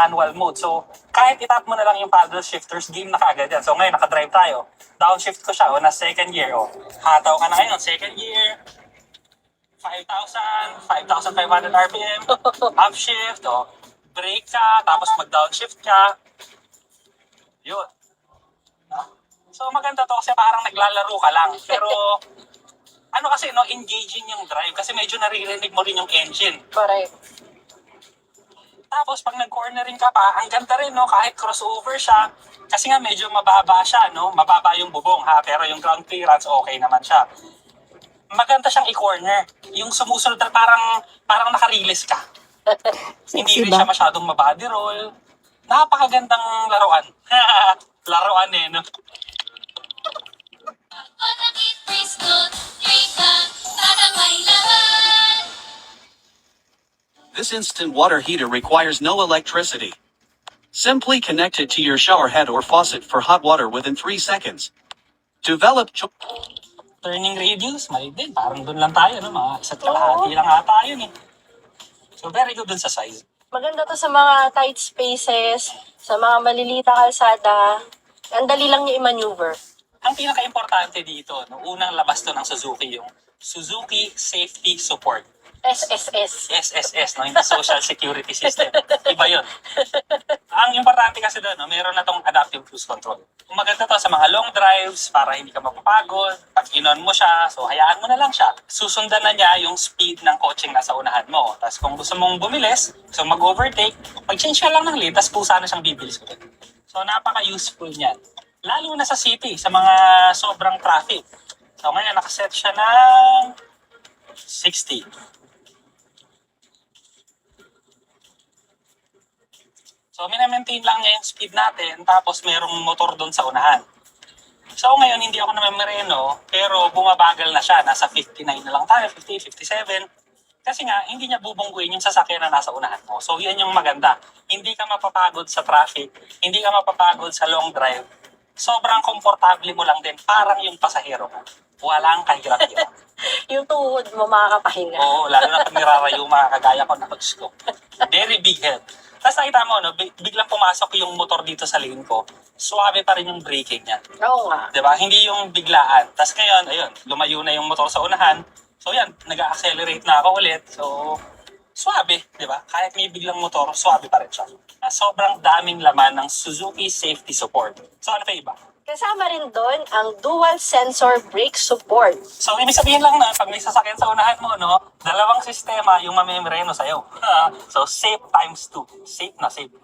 manual mode. So, kahit itap mo na lang yung paddle shifters, game na kaagad yan. So, ngayon, nakadrive tayo. Downshift ko siya, na second gear. Hataw ka na ngayon, second gear. 5,000, 5,500 RPM. Upshift, brake ka, tapos mag-downshift ka. Yun. So, maganda to kasi parang naglalaro ka lang. Pero, ano kasi, engaging yung drive. Kasi medyo naririnig mo rin yung engine. Correct. Tapos pag nag-cornering ka pa, ang ganda rin, kahit crossover siya, kasi nga medyo mababa siya, mababa yung bubong, pero yung ground clearance, okay naman siya. Maganda siyang i-corner. Yung sumusunod na parang naka-release ka. Hindi rin siya masyadong mabody roll. Napakagandang laruan. Laruan no? This instant water heater requires no electricity. Simply connect it to your shower head or faucet for hot water within 3 seconds. Develop Turning radius, mali din. Parang doon lang tayo, mga isa't kalahati lang ata yun So very good dun sa size. Maganda to sa mga tight spaces, sa mga malilita kalsada. Ang dali lang niya i-maneuver. Ang pinaka-importante dito, unang labas to ng Suzuki, yung Suzuki Safety Support. SSS. SSS, hindi Social Security System. Iba yun. Ang importante kasi doon, meron na tong adaptive cruise control. Kung maganda to sa mga long drives, para hindi ka mapapagod, pag inon mo siya, so hayaan mo na lang siya. Susundan na niya yung speed ng coaching nasa unahan mo. Tapos kung gusto mong bumilis, so mag-overtake, mag-change ka lang ng lane, tapos pusa na siyang bibilis ulit. So napaka-useful niyan. Lalo na sa city, sa mga sobrang traffic. So ngayon, nakaset siya ng 60. So, minamaintain lang niya yung speed natin, tapos merong motor doon sa unahan. So, ngayon, hindi ako namamereno, pero bumabagal na siya. Nasa 59 na lang tayo, 50, 57. Kasi nga, hindi niya bubungguin yung sasakyan na nasa unahan mo. So, yan yung maganda. Hindi ka mapapagod sa traffic, hindi ka mapapagod sa long drive. Sobrang komportable mo lang din, parang yung pasahero mo. Walang kahirap-hirap. Yung tuhod mo makakapahinga. Oo, lalo na pag nirarayo, makakagaya ko na pag-scoop. Very big help. Tapos nakita mo, biglang pumasok yung motor dito sa lane ko. Suwabe pa rin yung braking niya. Oo nga. Diba? Hindi yung biglaan. Tapos ngayon, ayun, lumayo na yung motor sa unahan. So yan, nag-accelerate na ako ulit. So, suwabe, diba? Kahit may biglang motor, suwabe pa rin siya. Sobrang daming laman ng Suzuki Safety Support. So ano pa iba? Kasama rin doon ang dual sensor brake support. So, ibig sabihin lang na pag may sasakyan sa unahan mo, dalawang sistema yung mamemreno sa'yo. So, safe times 2. Safe na safe.